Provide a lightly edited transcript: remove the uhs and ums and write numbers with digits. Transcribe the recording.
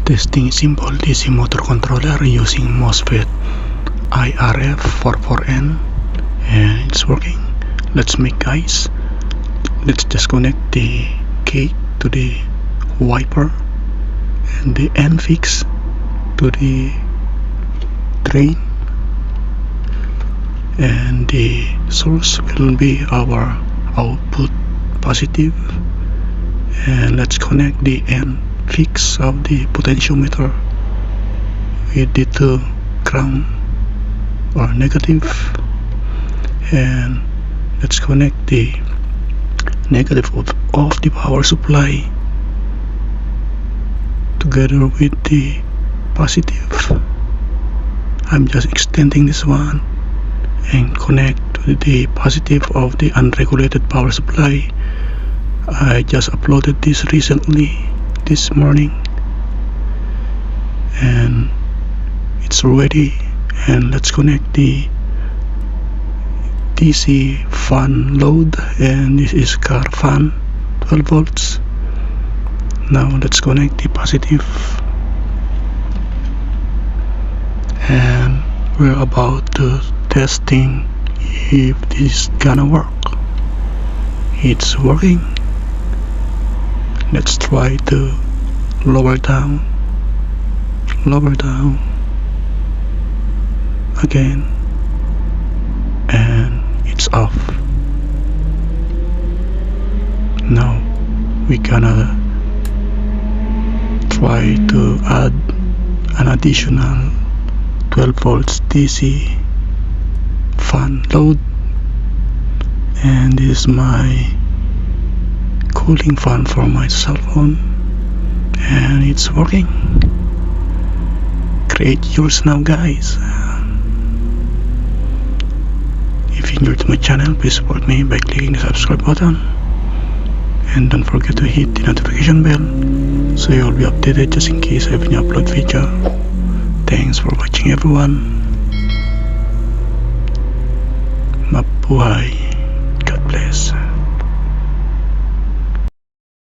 Testing simple DC motor controller using Mosfet Irfv44N, and it's working. Let's make, guys. Let's disconnect the gate to the wiper and the end fix to the drain, and the source will be our output positive, and let's connect the end fix of the potentiometer with the two ground or negative, and let's connect the negative of the power supply together with the positive. I'm just extending this one and connect to the positive of the unregulated power supply. I just uploaded this recently this morning, and it's ready. And let's connect the DC fan load, and this is car fan 12 volts. Now let's connect the positive, and we're about to testing if this gonna work. It's working. Let's try to lower down again, and it's off. Now we gonna try to add an additional 12 volts DC fan load, and this is my cooling fan for my cell phone, and it's working. Create yours now, guys. If you're new to my channel, please support me by clicking the subscribe button, and don't forget to hit the notification bell so you'll be updated just in case I have a new upload video. Thanks for watching, everyone. Mabuhay.